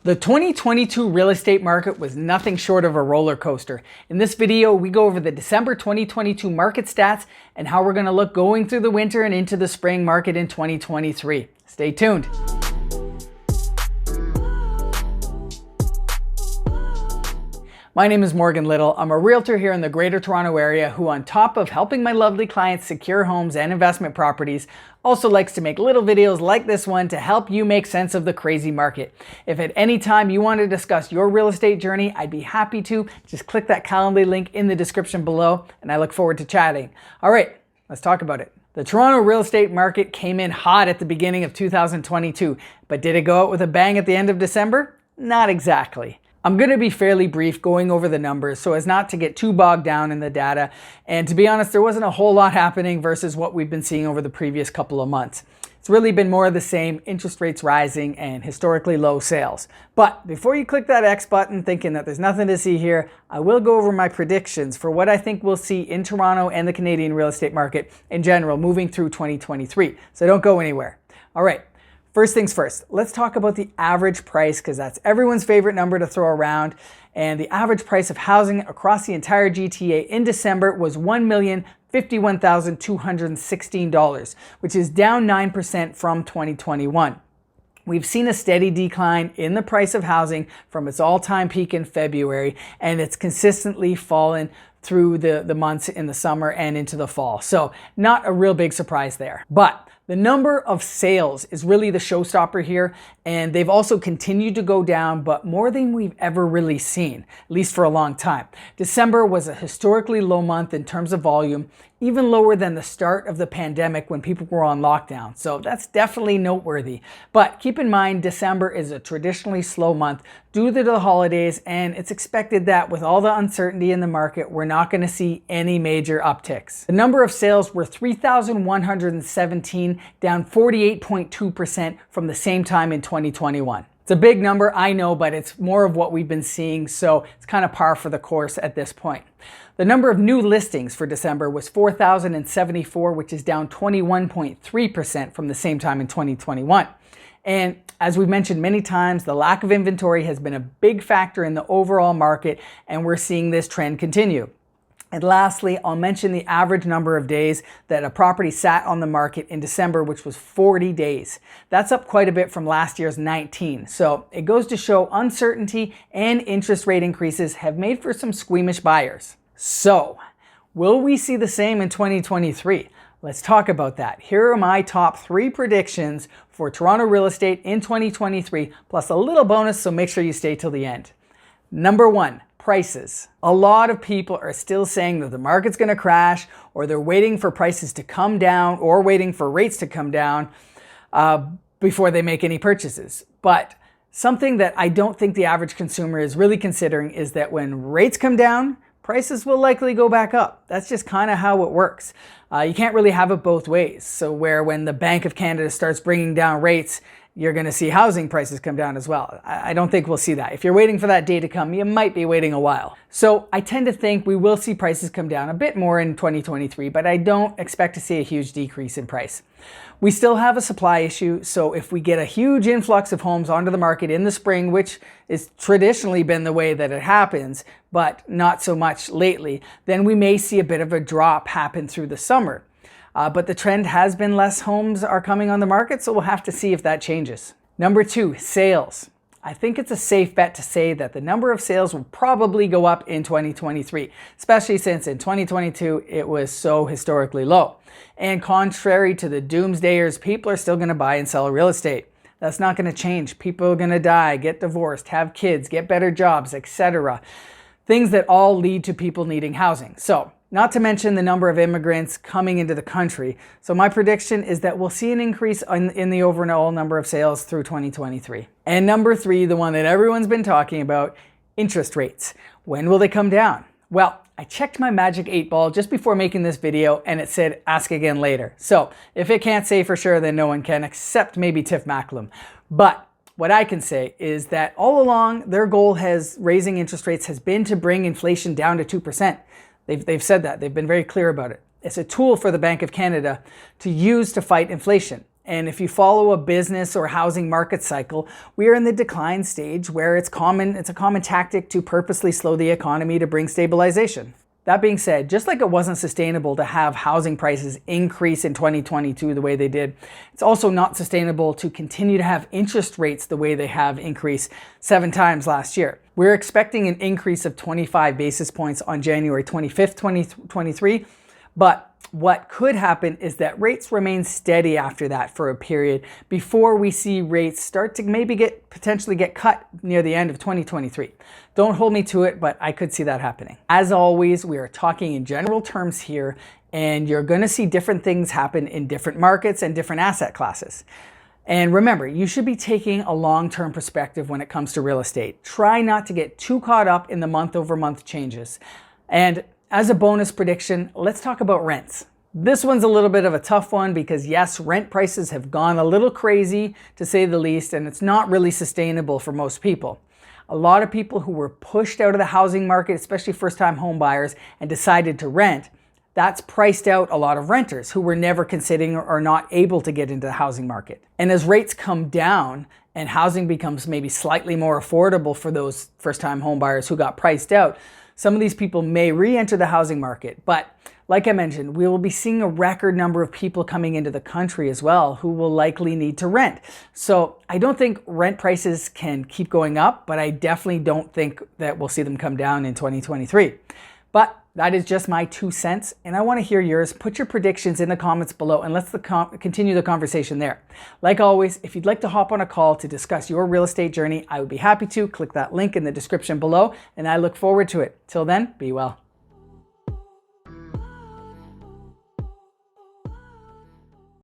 The 2022 real estate market was nothing short of a roller coaster. In this video, we go over the December 2022 market stats and how we're going to look going through the winter and into the spring market in 2023. Stay tuned. My name is Morgan Little. I'm a realtor here in the Greater Toronto Area who, on top of helping my lovely clients secure homes and investment properties, also likes to make little videos like this one to help you make sense of the crazy market. If at any time you want to discuss your real estate journey, I'd be happy to. Just click that Calendly link in the description below, and I look forward to chatting. All right, let's talk about it. The Toronto real estate market came in hot at the beginning of 2022, but did it go out with a bang at the end of December? Not exactly. I'm going to be fairly brief going over the numbers so as not to get too bogged down in the data. And to be honest, there wasn't a whole lot happening versus what we've been seeing over the previous couple of months. It's really been more of the same, interest rates rising and historically low sales. But before you click that X button thinking that there's nothing to see here, I will go over my predictions for what I think we'll see in Toronto and the Canadian real estate market in general moving through 2023. So don't go anywhere. All right. First things first, let's talk about the average price because that's everyone's favorite number to throw around. And the average price of housing across the entire GTA in December was $1,051,216, which is down 9% from 2021. We've seen a steady decline in the price of housing from its all-time peak in February, and it's consistently fallen through the months in the summer and into the fall. So not a real big surprise there. But the number of sales is really the showstopper here, and they've also continued to go down, but more than we've ever really seen, at least for a long time. December was a historically low month in terms of volume, even lower than the start of the pandemic when people were on lockdown. So that's definitely noteworthy. But keep in mind, December is a traditionally slow month due to the holidays, and it's expected that with all the uncertainty in the market, we're not going to see any major upticks. The number of sales were 3,117, down 48.2% from the same time in 2021. It's a big number, I know, but it's more of what we've been seeing, so it's kind of par for the course at this point. The number of new listings for December was 4,074, which is down 21.3% from the same time in 2021. And as we've mentioned many times, the lack of inventory has been a big factor in the overall market, and we're seeing this trend continue. And lastly, I'll mention the average number of days that a property sat on the market in December, which was 40 days. That's up quite a bit from last year's 19. So it goes to show uncertainty and interest rate increases have made for some squeamish buyers. So, will we see the same in 2023? Let's talk about that. Here are my top 3 predictions for Toronto real estate in 2023, plus a little bonus, so make sure you stay till the end. Number 1. Prices. A lot of people are still saying that the market's going to crash, or they're waiting for prices to come down, or waiting for rates to come down before they make any purchases. But something that I don't think the average consumer is really considering is that when rates come down, prices will likely go back up. That's just kind of how it works. You can't really have it both ways. So where when the Bank of Canada starts bringing down rates, you're going to see housing prices come down as well. I don't think we'll see that. If you're waiting for that day to come, you might be waiting a while. So I tend to think we will see prices come down a bit more in 2023, but I don't expect to see a huge decrease in price. We still have a supply issue, so if we get a huge influx of homes onto the market in the spring, which has traditionally been the way that it happens, but not so much lately, then we may see a bit of a drop happen through the summer. But the trend has been less homes are coming on the market, so we'll have to see if that changes. Number 2, sales. I think it's a safe bet to say that the number of sales will probably go up in 2023, especially since in 2022 it was so historically low. And contrary to the doomsdayers, people are still going to buy and sell real estate. That's not going to change. People are going to die, get divorced, have kids, get better jobs, etc. Things that all lead to people needing housing. So, not to mention the number of immigrants coming into the country. So my prediction is that we'll see an increase in the overall number of sales through 2023. And number 3, the one that everyone's been talking about, interest rates. When will they come down? Well, I checked my magic 8 ball just before making this video and it said ask again later. So if it can't say for sure, then no one can except maybe Tiff Macklem. But what I can say is that all along their goal raising interest rates has been to bring inflation down to 2%. They've said that. They've been very clear about it. It's a tool for the Bank of Canada to use to fight inflation. And if you follow a business or housing market cycle, we are in the decline stage where it's a common tactic to purposely slow the economy to bring stabilization. That being said, just like it wasn't sustainable to have housing prices increase in 2022 the way they did, it's also not sustainable to continue to have interest rates the way they have increased 7 times last year. We're expecting an increase of 25 basis points on January 25th, 2023, but what could happen is that rates remain steady after that for a period before we see rates start to maybe potentially get cut near the end of 2023. Don't hold me to it, but I could see that happening. As always, we are talking in general terms here, and you're going to see different things happen in different markets and different asset classes. And remember, you should be taking a long-term perspective when it comes to real estate. Try not to get too caught up in the month-over-month changes. And as a bonus prediction, let's talk about rents. This one's a little bit of a tough one because yes, rent prices have gone a little crazy to say the least, and it's not really sustainable for most people. A lot of people who were pushed out of the housing market, especially first-time home buyers, and decided to rent, that's priced out a lot of renters who were never considering or not able to get into the housing market. And as rates come down and housing becomes maybe slightly more affordable for those first-time home buyers who got priced out, some of these people may re-enter the housing market. But like I mentioned, we will be seeing a record number of people coming into the country as well who will likely need to rent. So I don't think rent prices can keep going up, but I definitely don't think that we'll see them come down in 2023. But that is just my 2 cents, and I want to hear yours. Put your predictions in the comments below, and let's continue the conversation there. Like always, if you'd like to hop on a call to discuss your real estate journey, I would be happy to. Click that link in the description below, and I look forward to it. Till then, be well.